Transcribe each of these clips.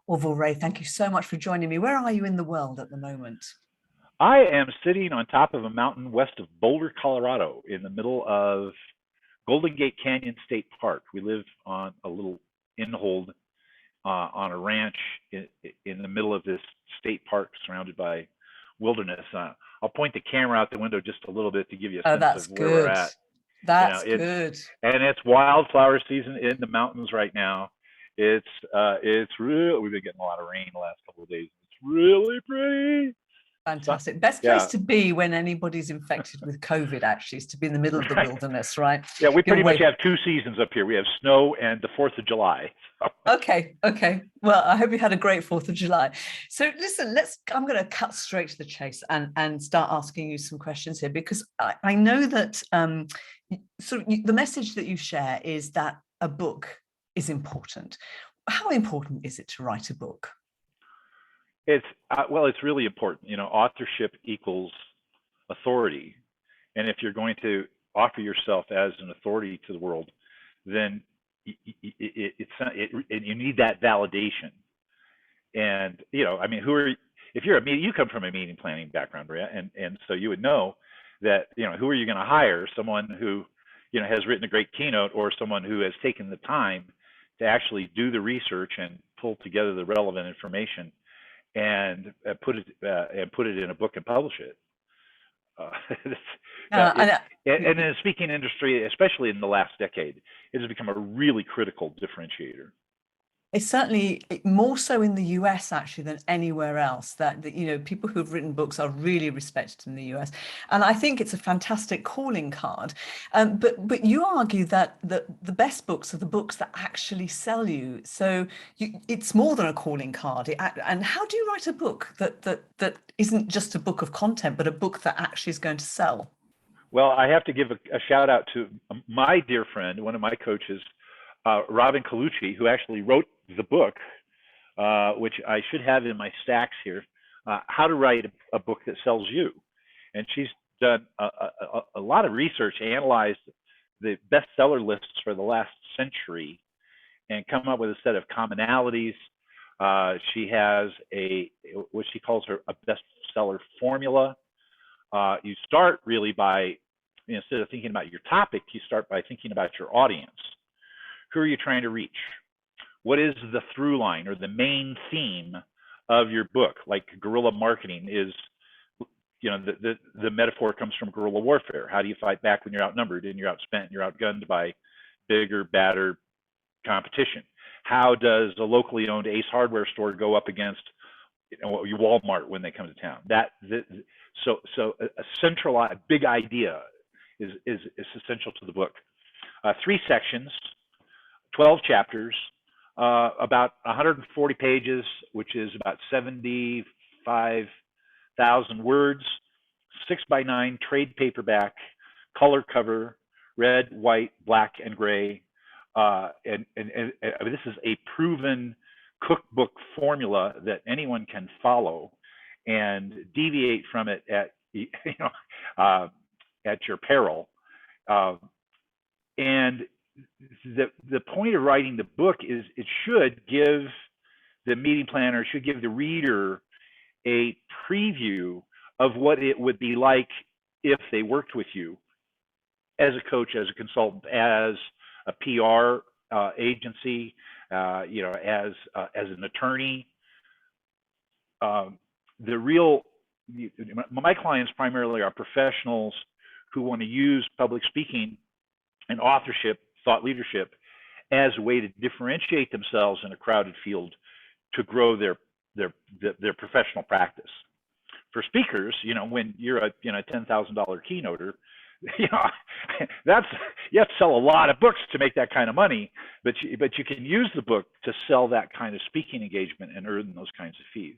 Orvel Ray, thank you so much for joining me. Where are you in the world at the moment? I am sitting on top of a mountain west of Boulder, Colorado, in the middle of Golden Gate Canyon State Park. We live on a little inhold on a ranch in the middle of this state park surrounded by wilderness. I'll point the camera out the window just a little bit to give you a Oh, sense that's of where we're good. at. You know, That's it's good. and it's wildflower season in the mountains right now. It's real. We've been getting a lot of rain the last couple of days. It's really pretty. So, Fantastic. Best place yeah, to be when anybody's infected with COVID, actually, is to be in the middle of the right. wilderness, right? Yeah, we Get pretty much away. have two seasons up here. We have snow and the 4th of July. Okay, okay. Well, I hope you had a great 4th of July. So listen, I'm going to cut straight to the chase and start asking you some questions here, because I know that the message that you share is that a book is important. How important is it to write a book? It's really important. You know, authorship equals authority, and if you're going to offer yourself as an authority to the world, then you need that validation. And you know, I mean, if you're you come from a meeting planning background, Maria, and so you would know that, you know, who are you going to hire? Someone who, you know, has written a great keynote, or someone who has taken the time to actually do the research and pull together the relevant information and put it in a book and publish it. Uh, uh, Uh, it, and uh, and in the speaking industry, especially in the last decade, it has become a really critical differentiator. It's certainly more so in the US actually than anywhere else, that you know, people who've written books are really respected in the US, and I think it's a fantastic calling card. But you argue that the best books are the books that actually sell you. So it's more than a calling card. And how do you write a book that isn't just a book of content, but a book that actually is going to sell? Well, I have to give a shout out to my dear friend, one of my coaches, Robin Colucci, who actually wrote the book, which I should have in my stacks here, How to Write a Book That Sells You. And she's done a lot of research, analyzed the bestseller lists for the last century, and come up with a set of commonalities. She has what she calls a bestseller formula. You start really by, instead of thinking about your topic, you start by thinking about your audience. Who are you trying to reach? What is the through line or the main theme of your book? Like guerrilla marketing is, you know, the metaphor comes from guerrilla warfare. How do you fight back when you're outnumbered and you're outspent and you're outgunned by bigger, badder competition? How does a locally owned Ace Hardware store go up against, you know, your Walmart when they come to town? So a centralized big idea is essential to the book. 3 sections, 12 chapters, about 140 pages, which is about 75,000 words, 6x9 trade paperback, color cover, red, white, black, and gray. And I mean, this is a proven cookbook formula that anyone can follow and deviate from it at at your peril. And the point of writing the book is it should give the meeting planner, should give the reader a preview of what it would be like if they worked with you as a coach, as a consultant, as a PR agency, you know, as an attorney. My clients primarily are professionals who want to use public speaking and authorship, thought leadership, as a way to differentiate themselves in a crowded field to grow their professional practice. For speakers, you know, when you're a $10,000 keynoter, you know, you have to sell a lot of books to make that kind of money, but you can use the book to sell that kind of speaking engagement and earn those kinds of fees.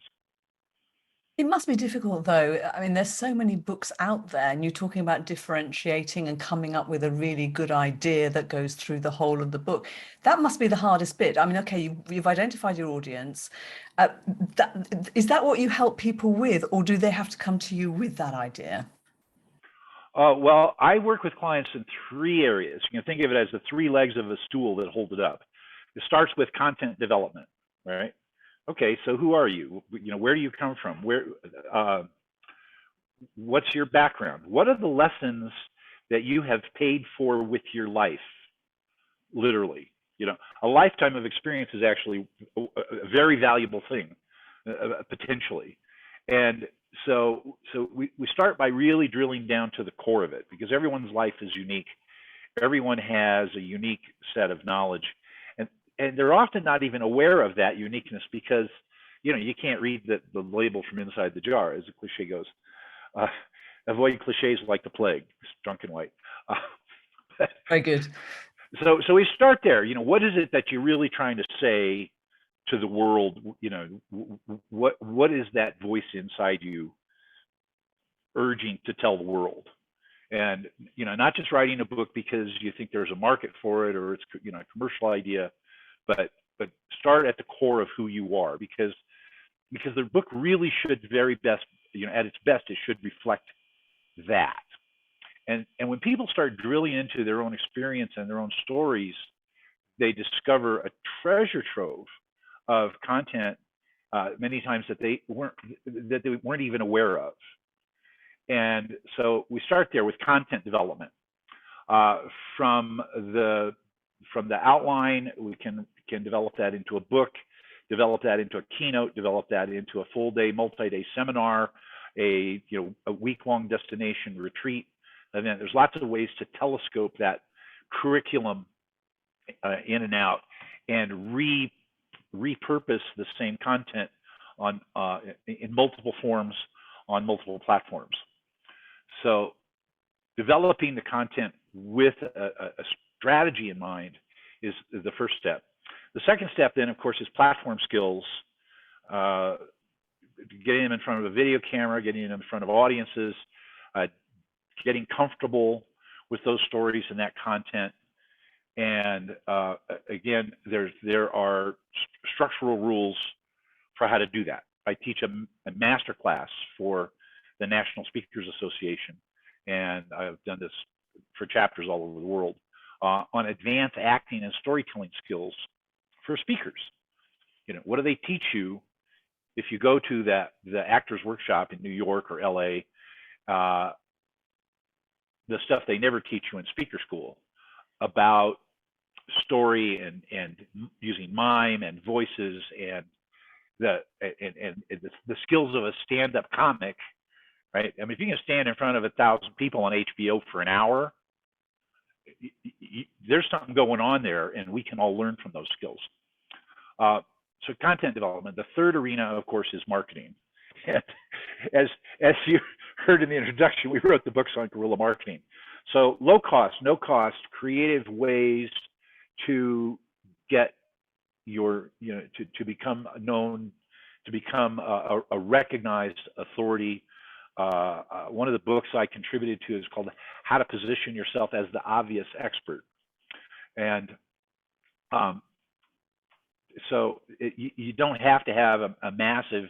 It must be difficult, though. I mean, there's so many books out there, and you're talking about differentiating and coming up with a really good idea that goes through the whole of the book. That must be the hardest bit. I mean, okay, you've identified your audience. Uh, is that what you help people with, or do they have to come to you with that idea? Well, I work with clients in 3 areas. You can think of it as the 3 legs of a stool that hold it up. It starts with content development, right? okay, so who are you? Where do you come from? Uh, what's your background? What are the lessons that you have paid for with your life? Literally, a lifetime of experience is actually a very valuable thing, potentially. And so we start by really drilling down to the core of it, because everyone's life is unique. Everyone has a unique set of knowledge, and they're often not even aware of that uniqueness, because you can't read the label from inside the jar, as the cliche goes. uh, Avoid cliches like the plague, drunken white. Very good. So we start there. What is it that you're really trying to say to the world? What is that voice inside you urging to tell the world? And not just writing a book because you think there's a market for it, or it's a commercial idea, but start at the core of who you are, because the book really should very best, at its best, it should reflect that. And when people start drilling into their own experience and their own stories, they discover a treasure trove of content, many times that they weren't even aware of. And so we start there with content development. From the outline, we can develop that into a book, develop that into a keynote, develop that into a full day, multi-day seminar, a week-long destination retreat event. There's lots of ways to telescope that curriculum in and out, and repurpose the same content on in multiple forms on multiple platforms. So developing the content with a strategy in mind is the first step. The second step then, of course, is platform skills. Getting them in front of a video camera, getting them in front of audiences, getting comfortable with those stories and that content. And again, there are structural rules for how to do that. I teach a master class for the National Speakers Association, and I've done this for chapters all over the world, on advanced acting and storytelling skills for speakers. What do they teach you if you go to the actors workshop in New York or LA? The stuff they never teach you in speaker school about story and using mime and voices and the skills of a stand-up comic, right? I mean, if you can stand in front of 1,000 people on HBO for an hour, there's something going on there, and we can all learn from those skills. So content development. The third arena, of course, is marketing. As you heard in the introduction, we wrote the books on guerrilla marketing. So low cost, no cost, creative ways to get to become known, to become a recognized authority. One of the books I contributed to is called How to Position Yourself as the Obvious Expert. And so you don't have to have a massive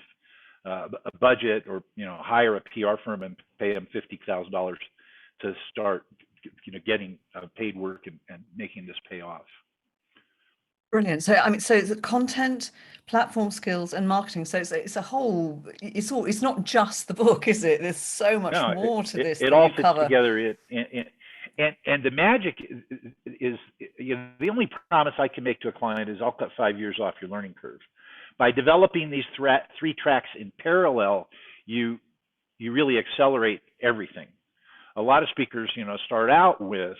a budget, or hire a PR firm and pay them $50,000 to start getting paid work and making this pay off. Brilliant. So I mean, so it's content, platform skills, and marketing. So it's a whole. It's not just the book, is it? There's so much more to this. It all fits together. And the magic is the only promise I can make to a client is I'll cut 5 years off your learning curve. By developing these three tracks in parallel, you really accelerate everything. A lot of speakers, start out with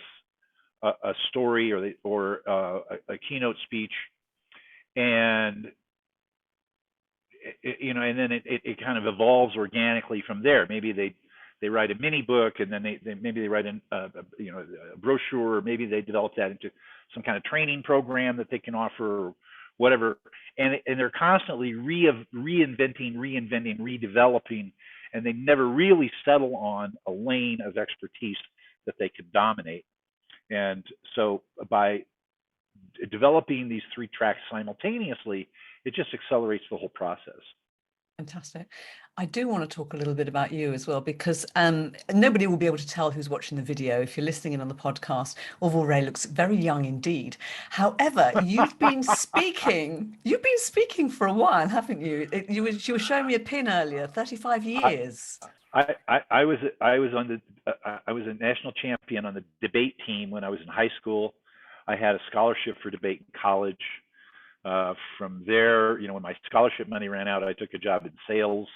a story or a keynote speech, and and then it kind of evolves organically from there. Maybe they write a mini book, and then maybe they write a brochure, or maybe they develop that into some kind of training program that they can offer, or whatever. And they're constantly reinventing, redeveloping, and they never really settle on a lane of expertise that they could dominate. And so by developing these three tracks simultaneously, it just accelerates the whole process. Fantastic. I do want to talk a little bit about you as well, because nobody will be able to tell who's watching the video. If you're listening in on the podcast, Orvel Ray looks very young indeed. However, you've been speaking for a while, haven't you? You were showing me a pin earlier, 35 I, years. I was a national champion on the debate team when I was in high school. I had a scholarship for debate in college. From there, when my scholarship money ran out, I took a job in sales,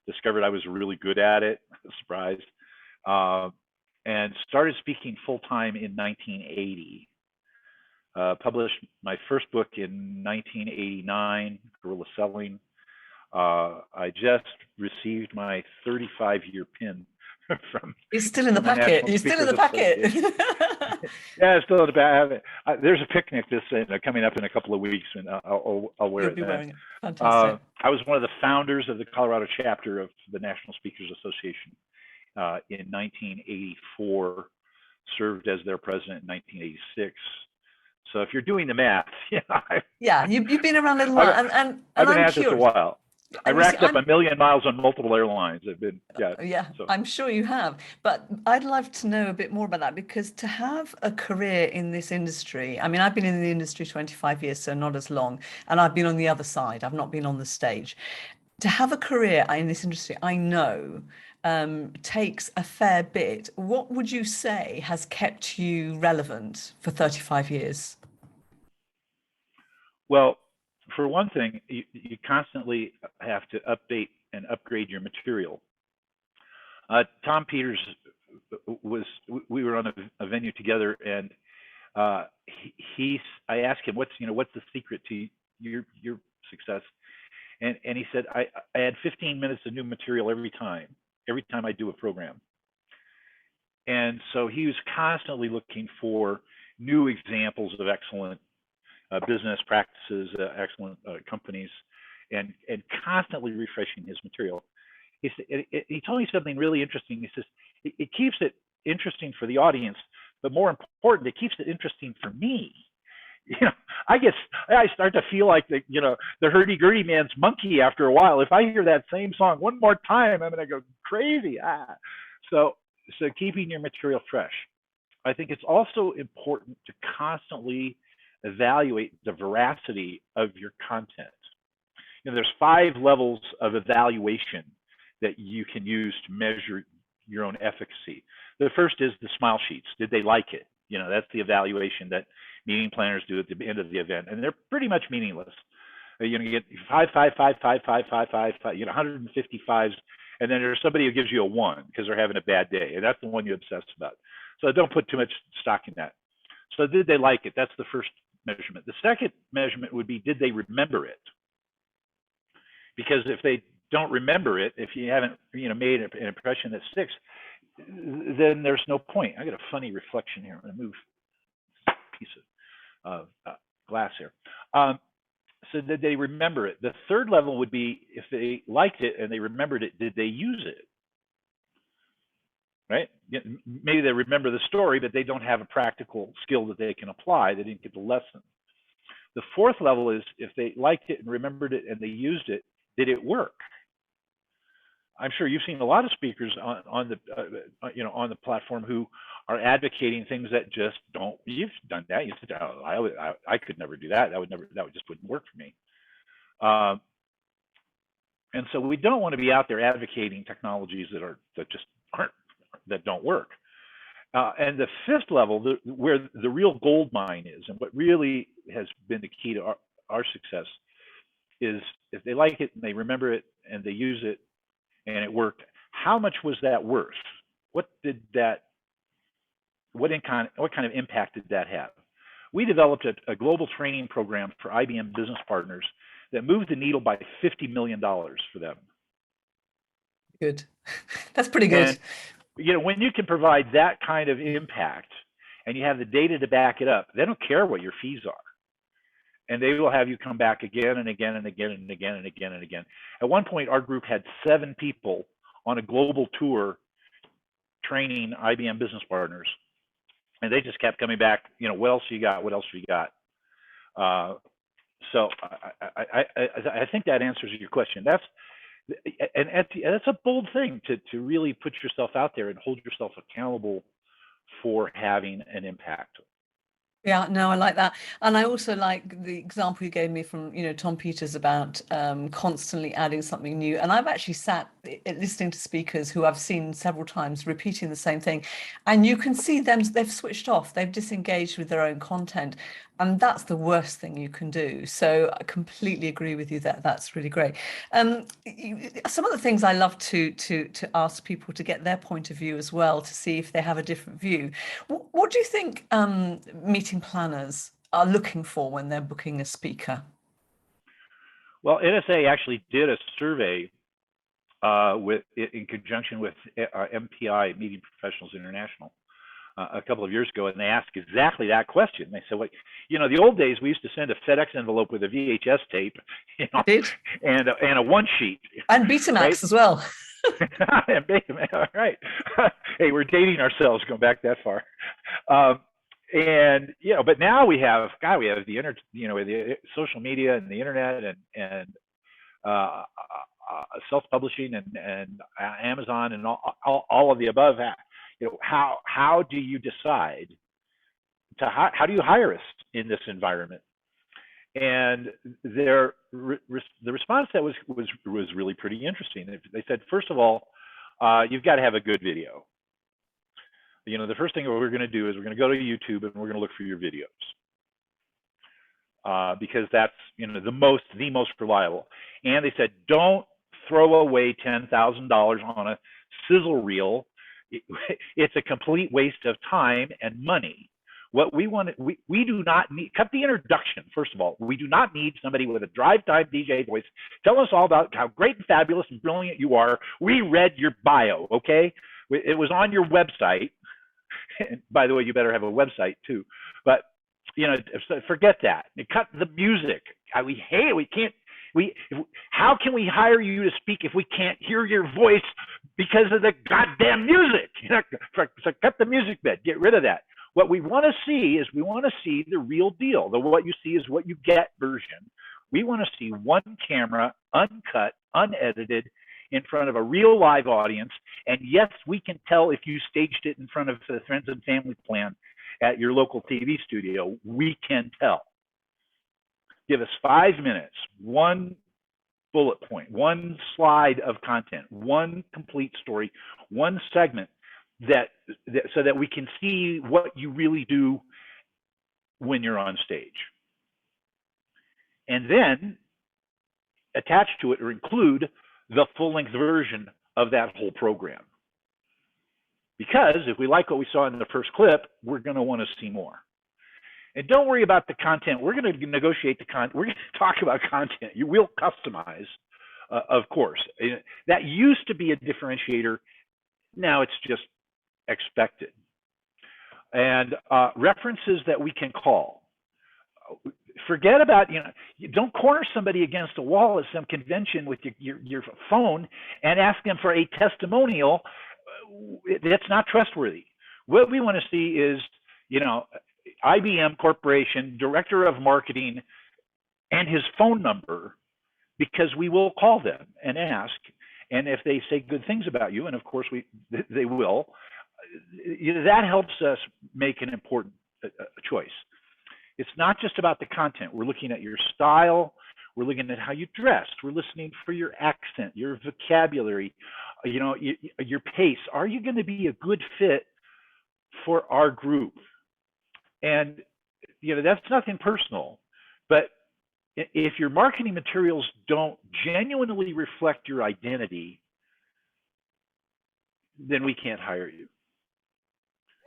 discovered I was really good at it, surprised, and started speaking full time in 1980. Published my first book in 1989, Guerrilla Selling. I just received my 35-year pin from It's still in the the packet. National You're still in Speakers the packet. Association. Yeah, it's still in the back. There's a picnic coming up in a couple of weeks, and I'll wear You'll it be then. wearing it. Fantastic. I was one of the founders of the Colorado chapter of the National Speakers Association in 1984. Served as their president in 1986. So if you're doing the math, Yeah, you've been around a little while, and I've been I'm at this a curious. while. I And you see, racked up 1,000,000 miles on multiple airlines. I've been, yeah, So I'm sure you have. But I'd love to know a bit more about that, because to have a career in this industry, I mean, I've been in the industry 25 years, so not as long, and I've been on the other side. I've not been on the stage. To have a career in this industry, I know takes a fair bit. What would you say has kept you relevant for 35 years? well, for one thing, you constantly have to update and upgrade your material. Tom Peters we were on a venue together, and I asked him, what's the secret to your success? And he said, I had 15 minutes of new material every time I do a program. And so he was constantly looking for new examples of excellent business practices, excellent companies, and constantly refreshing his material. He told me something really interesting. He says, it keeps it interesting for the audience, but more important, it keeps it interesting for me. I start to feel like the hurdy-gurdy man's monkey after a while. If I hear that same song one more time, I'm going to go crazy. So keeping your material fresh. I think it's also important to constantly evaluate the veracity of your content. There's 5 levels of evaluation that you can use to measure your own efficacy. The first is the smile sheets. Did they like it? That's the evaluation that meeting planners do at the end of the event, and they're pretty much meaningless. You get 5, 5, 5, 5, 5, 5, 5, 5, 155s, and then there's somebody who gives you a 1 because they're having a bad day, and that's the one you obsess about. So don't put too much stock in that. So did they like it? That's the first measurement. The second measurement would be, did they remember it? Because if they don't remember it, if you haven't made an impression that sticks, then there's no point. I got a funny reflection here. I'm going to move a piece of glass here. So did they remember it? The third level would be, if they liked it and they remembered it, did they use it? Right? Maybe they remember the story, but they don't have a practical skill that they can apply. They didn't get the lesson. The fourth level is, if they liked it and remembered it and they used it, did it work? I'm sure you've seen a lot of speakers on the platform who are advocating things that just don't. You've done that. You said, "Oh, I could never do that. That would just wouldn't work for me." And so we don't want to be out there advocating technologies that don't work. And the fifth level, where the real gold mine is, and what really has been the key to our success, is if they like it and they remember it and they use it and it worked, how much was that worth? What kind of impact did that have? We developed a global training program for IBM business partners that moved the needle by $50 million for them. Good. That's pretty good. And, when you can provide that kind of impact and you have the data to back it up, they don't care what your fees are. And they will have you come back again and again and again and again and again and again. At one point, our group had 7 people on a global tour training IBM business partners. And they just kept coming back, what else you got? What else you got? So I think that answers your question. and that's a bold thing to really put yourself out there and hold yourself accountable for having an impact. Yeah, no, I like that. And I also like the example you gave me from, Tom Peters about constantly adding something new. And I've actually sat listening to speakers who I've seen several times repeating the same thing. And you can see them, they've switched off, they've disengaged with their own content. And that's the worst thing you can do. So I completely agree with you that that's really great. Some of the things I love to ask people to get their point of view as well, to see if they have a different view. What do you think meeting planners are looking for when they're booking a speaker? Well, NSA actually did a survey in conjunction with MPI, Meeting Professionals International, a couple of years ago, and they asked exactly that question. They said, "Well, the old days we used to send a FedEx envelope with a VHS tape, I did. and a one sheet, And Betamax right? as well." And all right. Hey, we're dating ourselves going back that far. And but now we have the the social media and the internet and self-publishing and Amazon and all of the above. How do you decide how do you hire us in this environment? And the response that was really pretty interesting. They said, first of all, you've got to have a good video. The first thing we're going to do is we're going to go to YouTube and we're going to look for your videos, because that's the most reliable. And they said, don't throw away $10,000 on a sizzle reel. It's a complete waste of time and money. What we want, we do not need, cut the introduction. First of all, we do not need somebody with a drive-time DJ voice. Tell us all about how great and fabulous and brilliant you are. We read your bio, okay? It was on your website. And by the way, you better have a website too. But forget that. Cut the music. How can we hire you to speak if we can't hear your voice because of the goddamn music? So cut the music bed. Get rid of that. What we want to see is the real deal. The what you see is what you get version. We want to see one camera, uncut, unedited, in front of a real live audience. And yes, we can tell if you staged it in front of the friends and family plan at your local TV studio. We can tell. Give us 5 minutes, one bullet point, one slide of content, one complete story, one segment so that we can see what you really do when you're on stage. And then attach to it or include the full-length version of that whole program. Because if we like what we saw in the first clip, we're going to want to see more. And don't worry about the content. We're going to negotiate the content. We're going to talk about content. You will customize, of course. That used to be a differentiator. Now it's just expected. And references that we can call. Forget about, don't corner somebody against a wall at some convention with your phone and ask them for a testimonial. That's not trustworthy. What we want to see is, IBM Corporation, Director of Marketing, and his phone number, because we will call them and ask. And if they say good things about you, and of course they will, that helps us make an important choice. It's not just about the content. We're looking at your style. We're looking at how you dressed. We're listening for your accent, your vocabulary, your pace. Are you going to be a good fit for our group? And, that's nothing personal. But if your marketing materials don't genuinely reflect your identity, then we can't hire you.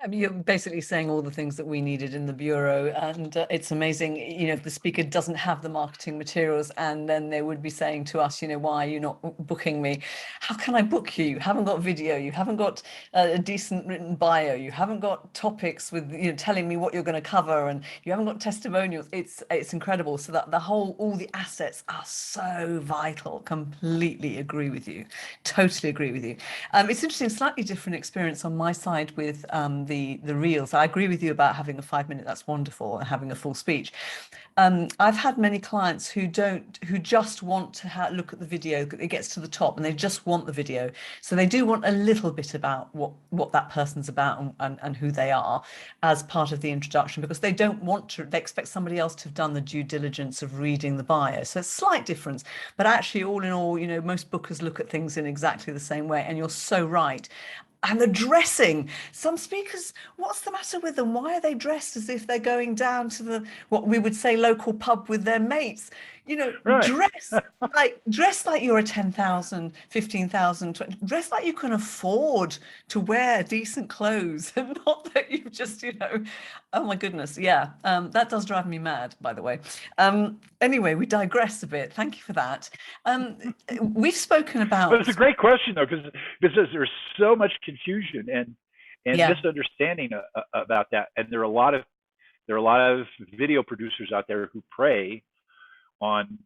I mean, you're basically saying all the things that we needed in the bureau, and it's amazing, if the speaker doesn't have the marketing materials, and then they would be saying to us, why are you not booking me? How can I book you? You haven't got video, you haven't got a decent written bio, you haven't got topics with, telling me what you're going to cover, and you haven't got testimonials. It's incredible. So that all the assets are so vital. Completely agree with you. Totally agree with you. It's interesting, slightly different experience on my side with the reels. I agree with you about having a 5 minute, that's wonderful, and having a full speech. I've had many clients who just want to look at the video. It gets to the top and they just want the video. So they do want a little bit about what that person's about and who they are as part of the introduction, because they don't want to, they expect somebody else to have done the due diligence of reading the bio. So it's a slight difference, but actually all in all, most bookers look at things in exactly the same way. And you're so right. And the dressing, some speakers, what's the matter with them? Why are they dressed as if they're going down to the, what we would say, local pub with their mates? Right. dress like you're a 10,000, 15,000, dress like you can afford to wear decent clothes, and not that you've just, oh my goodness. Yeah. That does drive me mad, by the way. Anyway, we digress a bit. Thank you for that. We've spoken about. But it's a great question though, because there's so much confusion and Yeah. misunderstanding about that, and there are a lot of video producers out there who prey on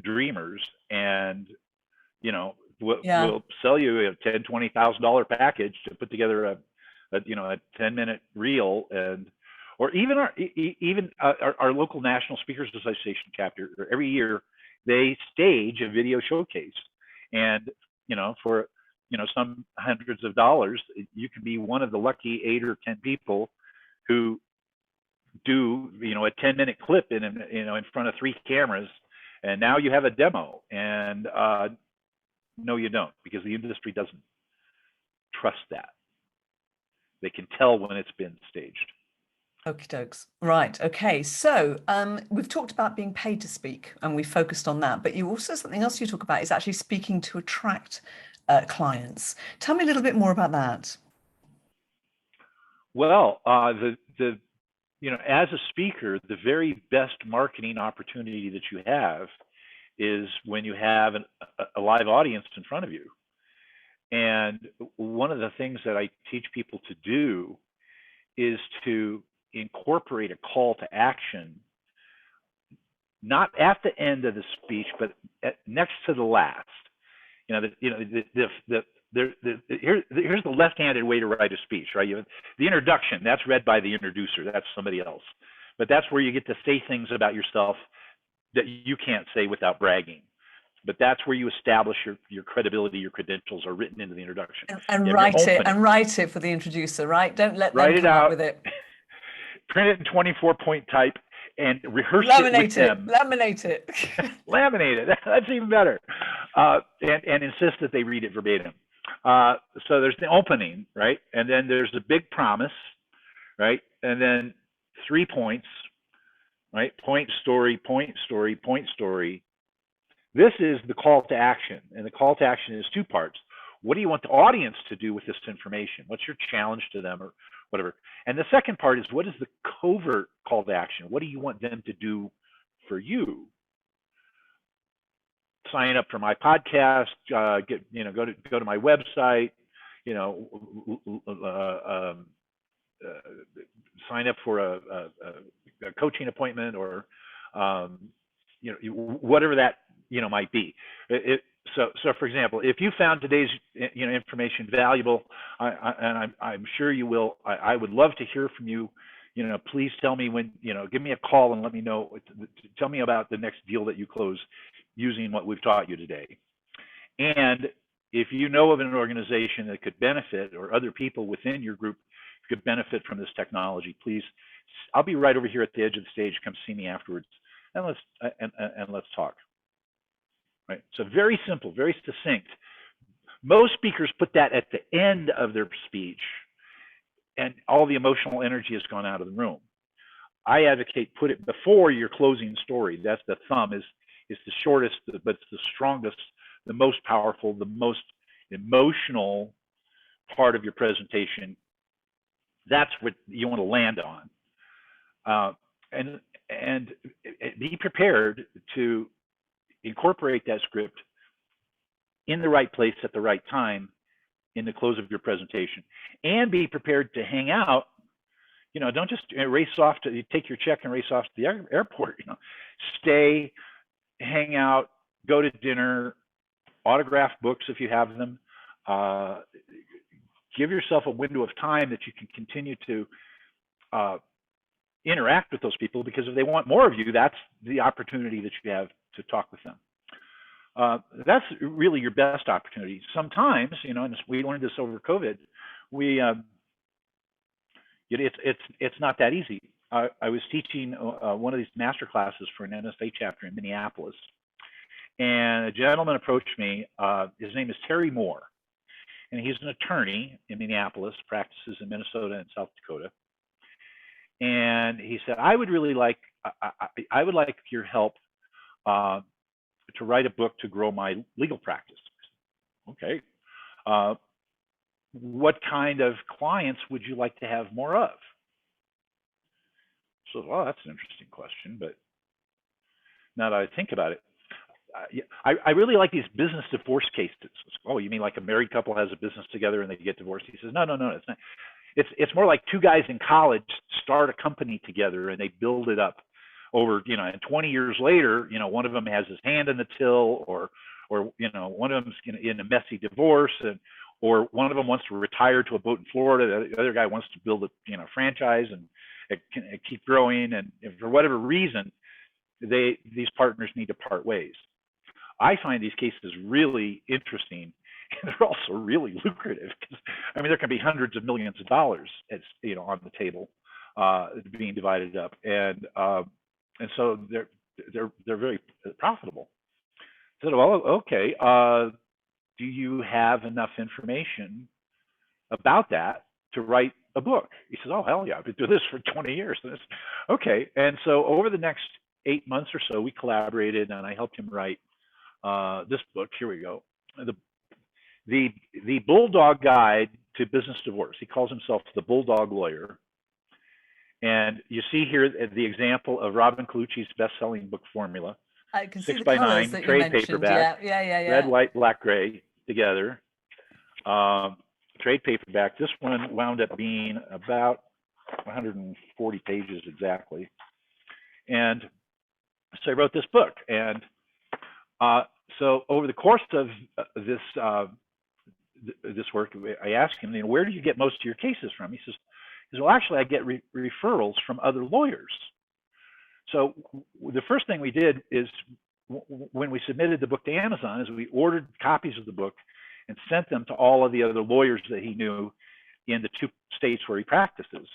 dreamers, and we'll sell you a $10,000-$20,000 package to put together a 10-minute reel, or even our local National Speakers Association chapter, every year they stage a video showcase, and for some hundreds of dollars, you can be one of the lucky 8 or 10 people who do a 10-minute clip in front of 3 cameras, and now you have a demo. And no, you don't, because the industry doesn't trust that. They can tell when it's been staged. Okie dokes. Right. Okay. So we've talked about being paid to speak, and we focused on that. But you also, something else you talk about is actually speaking to attract clients. Tell me a little bit more about that. Well, as a speaker, the very best marketing opportunity that you have is when you have a live audience in front of you. And one of the things that I teach people to do is to incorporate a call to action, not at the end of the speech, but next to the last. Here's the left-handed way to write a speech, right? You have the introduction, that's read by the introducer, that's somebody else. But that's where you get to say things about yourself that you can't say without bragging. But that's where you establish your credibility, your credentials are written into the introduction. And write it for the introducer, right? Don't let them come up with it. Print it in 24-point type and rehearse it with them. Laminate it. Laminate it. That's even better. And insist that they read it verbatim. So there's the opening, right? And then there's the big promise, right? And then 3 points, right? Point, story, point, story, point, story. This is the call to action. And the call to action is 2 parts. What do you want the audience to do with this information? What's your challenge to them, or whatever? And the second part is, what is the covert call to action? What do you want them to do for you? Sign up for my podcast, go to my website, sign up for a coaching appointment, or whatever that might be. So for example, if you found today's information valuable, and I'm sure you will, I would love to hear from you. Please tell me when, give me a call and let me know. Tell me about the next deal that you close using what we've taught you today. And if you know of an organization that could benefit, or other people within your group could benefit from this technology, please, I'll be right over here at the edge of the stage. Come see me afterwards, and let's talk. Right. So very simple, very succinct. Most speakers put that at the end of their speech, and all the emotional energy has gone out of the room. I advocate put it before your closing story. That's the thumb, is the shortest, but it's the strongest, the most powerful, the most emotional part of your presentation. That's what you want to land on. And be prepared to incorporate that script in the right place at the right time in the close of your presentation, and be prepared to hang out. Don't just race off to take your check and race off to the airport. Stay, hang out, go to dinner, autograph books if you have them, give yourself a window of time that you can continue to interact with those people, because if they want more of you, that's the opportunity that you have to talk with them. That's really your best opportunity. Sometimes, and we learned this over COVID, it's not that easy. I was teaching one of these master classes for an NSA chapter in Minneapolis, and a gentleman approached me. His name is Terry Moore, and he's an attorney in Minneapolis, practices in Minnesota and South Dakota. And he said, I would like your help to write a book to grow my legal practice. Okay. What kind of clients would you like to have more of? So, well, that's an interesting question, but now that I think about it, I really like these business divorce cases. Oh, you mean like a married couple has a business together and they get divorced? He says, no, it's not. It's more like two guys in college start a company together and they build it up over, and 20 years later, one of them has his hand in the till, or one of them's in a messy divorce, or one of them wants to retire to a boat in Florida. The other guy wants to build a franchise and keep growing, and for whatever reason, these partners need to part ways. I find these cases really interesting, and they're also really lucrative, because there can be hundreds of millions of dollars on the table being divided up, and so they're very profitable. I said, well, okay, do you have enough information about that to write a book? He says, oh, hell yeah, I've been doing this for 20 years. Okay, and so over the next 8 months or so, we collaborated, and I helped him write this book. Here we go. The Bulldog Guide to Business Divorce. He calls himself the Bulldog Lawyer. And you see here the example of Robin Colucci's best-selling book formula. I can see 6x9 trade paperback, yeah. red, white, black, gray together. Trade paperback. This one wound up being about 140 pages exactly. And so I wrote this book. And so over the course of this work, I asked him, where do you get most of your cases from? He says, well, actually, I get referrals from other lawyers. So the first thing we did is, when we submitted the book to Amazon, is we ordered copies of the book and sent them to all of the other lawyers that he knew in the 2 states where he practices.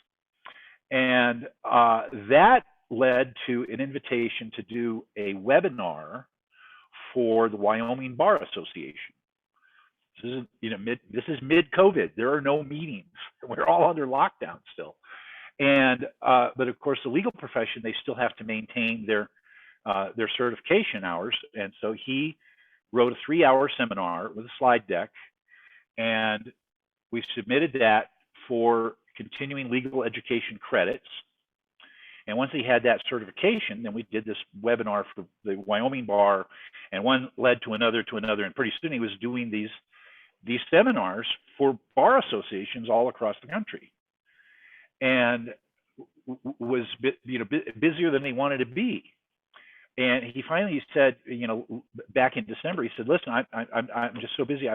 And that led to an invitation to do a webinar for the Wyoming Bar Association. This is, this is mid-COVID. There are no meetings. We're all under lockdown still. And but of course, the legal profession, they still have to maintain their certification hours. And so he wrote a 3-hour seminar with a slide deck, and we submitted that for continuing legal education credits. And once he had that certification, then we did this webinar for the Wyoming Bar, and one led to another, and pretty soon he was doing these seminars for bar associations all across the country, and was busier than he wanted to be. And he finally said, back in December, he said, "Listen, I'm just so busy.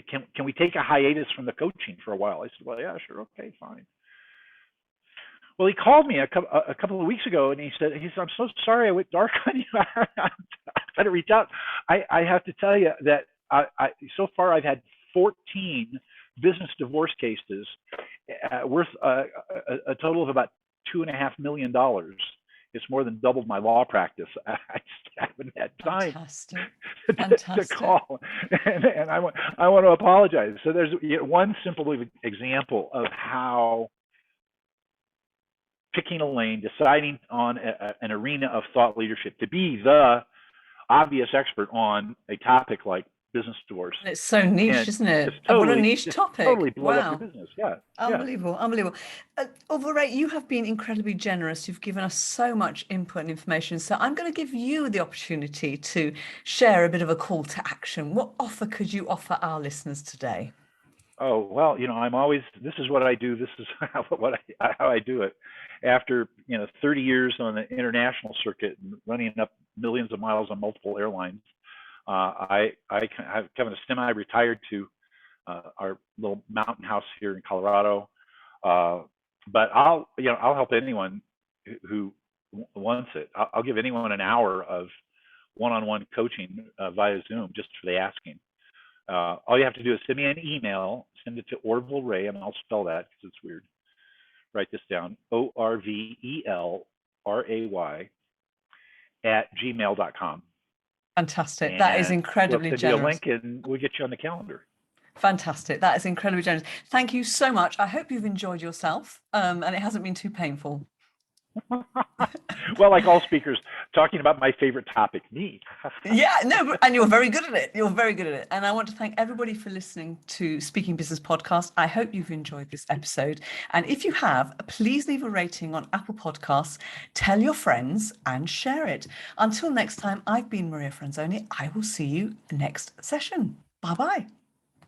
Can we take a hiatus from the coaching for a while?" I said, "Well, yeah, sure, okay, fine." Well, he called me a couple of weeks ago, and he said, "I'm so sorry I went dark on you. I had to reach out. I have to tell you that so far I've had 14 business divorce cases worth a total of about $2.5 million. It's more than doubled my law practice. I just haven't had time to call, and I want to apologize." So there's one simple example of how picking a lane, deciding on an arena of thought leadership to be the obvious expert on a topic like business divorce. It's so niche, isn't it? Totally, what a niche topic. Totally blow up your business. Yeah. Unbelievable. Orvel Ray, you have been incredibly generous. You've given us so much input and information. So I'm going to give you the opportunity to share a bit of a call to action. What offer could you offer our listeners today? Oh, well, this is what I do. This is how I do it. After 30 years on the international circuit and running up millions of miles on multiple airlines, I've kind of semi-retired to our little mountain house here in Colorado. But I'll help anyone who wants it. I'll give anyone an hour of one-on-one coaching via Zoom just for the asking. All you have to do is send me an email, send it to Orvel Ray, and I'll spell that because it's weird. Write this down, ORVELRAY @gmail.com. Fantastic. That is incredibly we'll send generous. you a link and we'll get you on the calendar. Fantastic. That is incredibly generous. Thank you so much. I hope you've enjoyed yourself and it hasn't been too painful. Well, like all speakers, talking about my favorite topic, me. Yeah, no, and you're very good at it. You're very good at it. And I want to thank everybody for listening to Speaking Business Podcast. I hope you've enjoyed this episode. And if you have, please leave a rating on Apple Podcasts, tell your friends and share it. Until next time, I've been Maria Franzoni. I will see you next session. Bye-bye.